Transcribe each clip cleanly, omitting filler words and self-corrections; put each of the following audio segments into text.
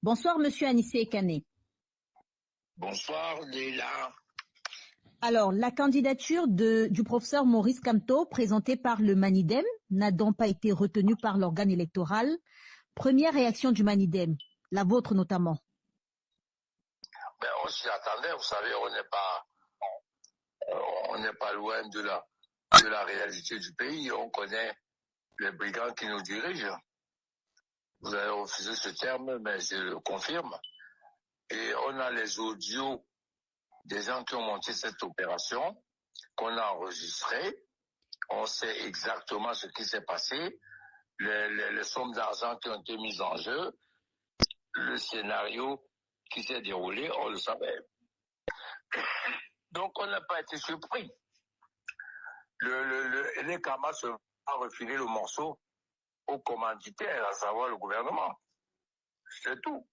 Bonsoir, Monsieur Anissé Kane. Bonsoir, Léla. Alors, la candidature du professeur Maurice Kamto, présentée par le Manidem, n'a donc pas été retenue par l'organe électoral. Première réaction du Manidem, la vôtre notamment. Ben, on s'y attendait, vous savez, on n'est pas loin de la réalité du pays. On connaît les brigands qui nous dirigent. Vous avez refusé ce terme, mais je le confirme. Et on a les audios des gens qui ont monté cette opération, qu'on a enregistré. On sait exactement ce qui s'est passé, les sommes d'argent qui ont été mises en jeu, le scénario qui s'est déroulé, on le savait. Donc on n'a pas été surpris. Les Kamas a refilé le morceau au commanditaire, à savoir le gouvernement. C'est tout.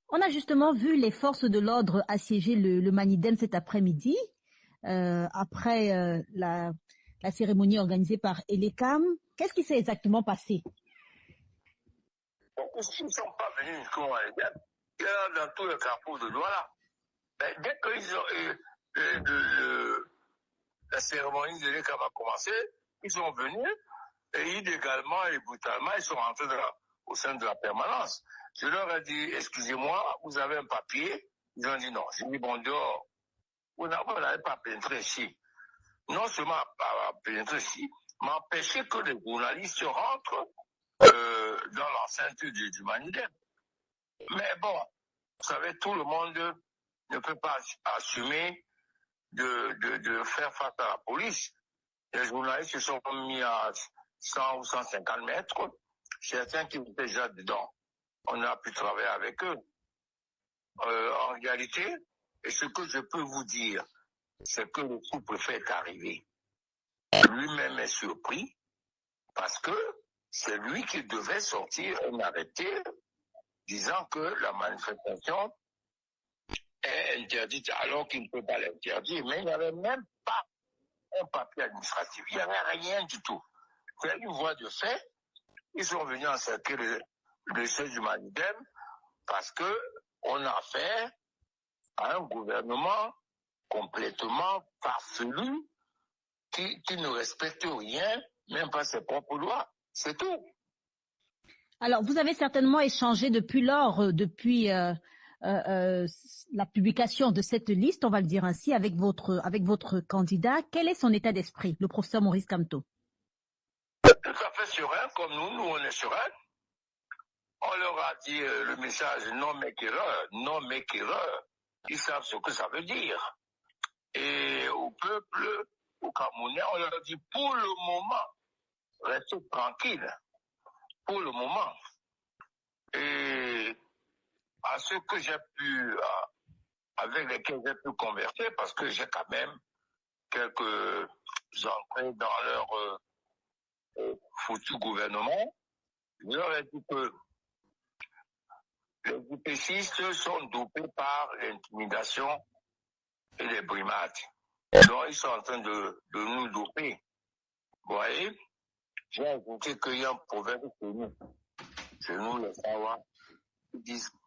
On a justement vu les forces de l'ordre assiéger le Manidem cet après-midi, après la cérémonie organisée par Elekam. Qu'est-ce qui s'est exactement passé? Donc, ils ne sont pas venus jusqu'au Manidem. Il y en a dans tous les carrefours de Douala. Mais dès que la cérémonie de l'Ekam a commencé, ils sont venus et illégalement et brutalement, ils sont rentrés au sein de la permanence. Je leur ai dit, excusez-moi, vous avez un papier? Ils ont dit non. J'ai dit, bon, dehors, vous n'avez pas pénétré ici. Non seulement pas pénétré ici, mais empêché que les journalistes rentrent dans l'enceinte du Manidem. Mais bon, vous savez, tout le monde ne peut pas assumer de faire face à la police. Les journalistes se sont mis à 100 ou 150 mètres. Certains qui étaient déjà dedans, on a pu travailler avec eux. En réalité, et ce que je peux vous dire, c'est que le sous-préfet est arrivé. Lui-même est surpris parce que c'est lui qui devait sortir un arrêté disant que la manifestation est interdite alors qu'il ne peut pas l'interdire. Mais il n'y avait même pas un papier administratif. Il n'y avait rien du tout. C'est une voie de fait. Ils sont venus encercler le siège du Manidem parce que on a affaire à un gouvernement complètement farfelu qui ne respecte rien, même pas ses propres lois. C'est tout. Alors, vous avez certainement échangé depuis lors, depuis la publication de cette liste, on va le dire ainsi, avec votre candidat. Quel est son état d'esprit, le professeur Maurice Kamto? Tout à fait serein, comme nous on est serein. On leur a dit le message non m'éclaireur, non m'éclaireur. Ils savent ce que ça veut dire. Et au peuple, aux Camerounais, on leur a dit pour le moment, restez tranquille. Pour le moment. Et à ceux que j'ai pu, avec lesquels j'ai pu converser, parce que j'ai quand même quelques entrées dans leur foutu gouvernement, je leur ai dit que les IPCistes sont dopés par l'intimidation et les brimades. Donc, ils sont en train de nous doper. Vous voyez, j'ai ajouté qu'il y a un proverbe chez nous, les Sawa,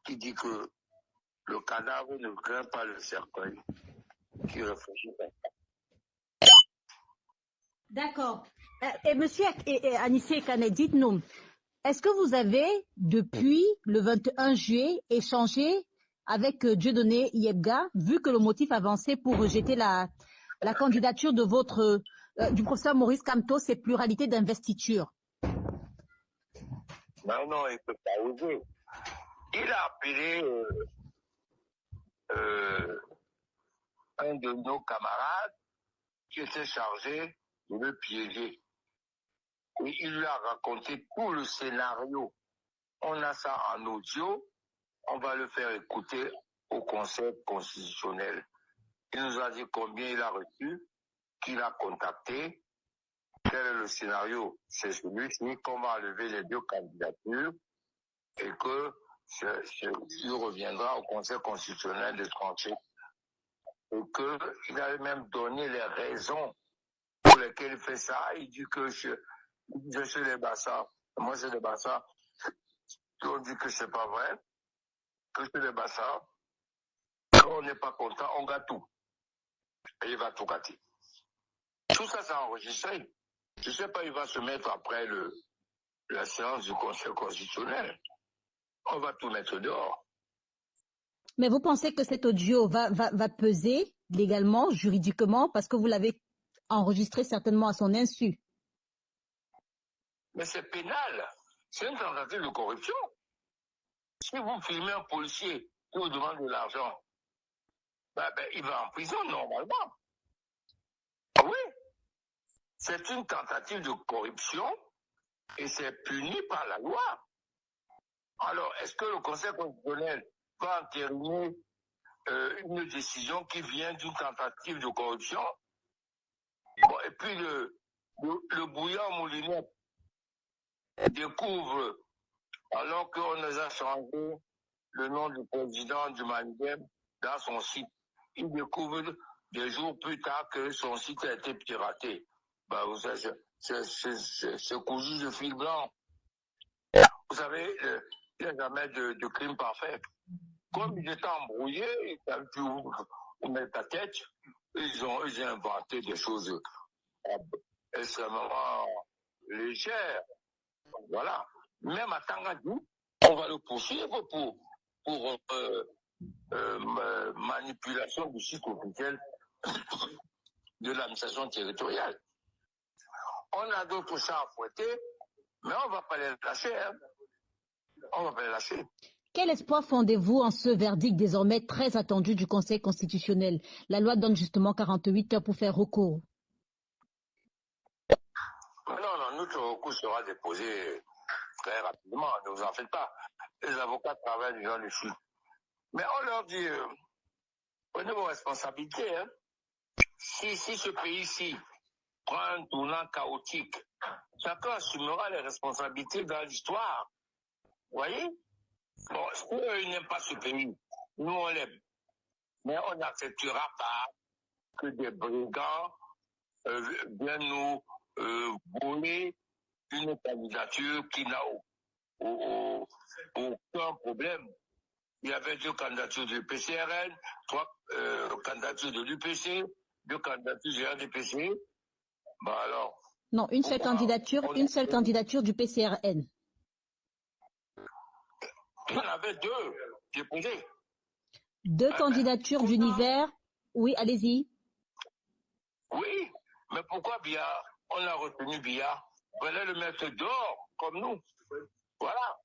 qui dit que le cadavre ne craint pas le cercueil, qui réfléchit. D'accord. Et monsieur Anissé Kane, dites-nous, est-ce que vous avez, depuis le 21 juillet, échangé avec Dieudonné Yebga, vu que le motif avancé pour rejeter la candidature de du professeur Maurice Kamto, c'est pluralité d'investiture? Non, il ne peut pas oser. Il a appelé un de nos camarades qui était chargé de le piéger. Et il lui a raconté tout le scénario. On a ça en audio, on va le faire écouter au Conseil constitutionnel. Il nous a dit combien il a reçu, qui l'a contacté, quel est le scénario. C'est celui-ci qu'on va enlever les deux candidatures et que il reviendra au Conseil constitutionnel de trancher. Et qu'il avait même donné les raisons pour lesquelles il fait ça. Il dit que je suis les Bassa, moi c'est les Bassa, qui ont dit que c'est pas vrai, que c'est des bassins. Quand on n'est pas content, on gâte tout. Et il va tout gâter. Tout ça, c'est enregistré. Je ne sais pas, il va se mettre après la séance du Conseil constitutionnel. On va tout mettre dehors. Mais vous pensez que cet audio va peser légalement, juridiquement, parce que vous l'avez enregistré certainement à son insu? Mais c'est pénal. C'est une tentative de corruption. Si vous filmez un policier qui vous demande de l'argent, il va en prison normalement. Oui. C'est une tentative de corruption et c'est puni par la loi. Alors, est-ce que le Conseil constitutionnel va entériner une décision qui vient d'une tentative de corruption? Bon, et puis le bouillon moulinette découvre, alors qu'on nous a changé le nom du président du Mandem dans son site, il découvre des jours plus tard que son site a été piraté. Vous savez, c'est cousu de fil blanc. Vous savez, il n'y a jamais de crime parfait. Comme ils étaient embrouillés, ils avaient pu mettre ta tête, ils ont inventé des choses extrêmement légères. Voilà. Même à Tangadou, on va le poursuivre pour manipulation du site officiel de l'administration territoriale. On a d'autres chats à fouetter, mais on ne va pas les lâcher. Hein. On va pas les lâcher. Quel espoir fondez-vous en ce verdict désormais très attendu du Conseil constitutionnel? La loi donne justement 48 heures pour faire recours. Non, notre recours sera déposé très rapidement, ne vous en faites pas. Les avocats travaillent déjà dessus. Mais on leur dit, prenez vos responsabilités. Hein. Si ce pays-ci prend un tournant chaotique, chacun assumera les responsabilités dans l'histoire. Vous voyez? Bon, eux, ils n'aiment pas ce pays. Nous, on l'aime. Mais on n'acceptera pas que des brigands viennent nous voler une candidature qui n'a aucun problème. Il y avait 2 candidatures du PCRN, 3 candidatures de l'UPC, 2 candidatures du RDPC. Alors. Non, une seule candidature du PCRN. Il y en avait 2 déposées. 2 candidatures d'univers. Oui, allez-y. Oui, mais pourquoi Biya? On a retenu Biya. Fallait le mettre dehors, comme nous. Voilà.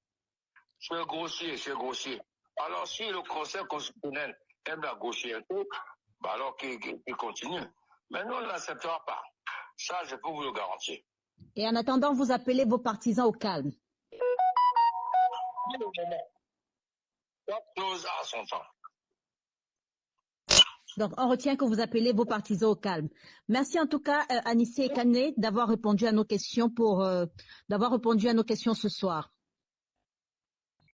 C'est grossier. Alors, si le Conseil constitutionnel aime la gauchierté, alors qu'il continue. Mais nous, on ne l'acceptera pas. Ça, je peux vous le garantir. Et en attendant, vous appelez vos partisans au calme. Chaque chose a son temps. Donc, on retient que vous appelez vos partisans au calme. Merci en tout cas, Anissé Kane, d'avoir répondu à nos questions ce soir.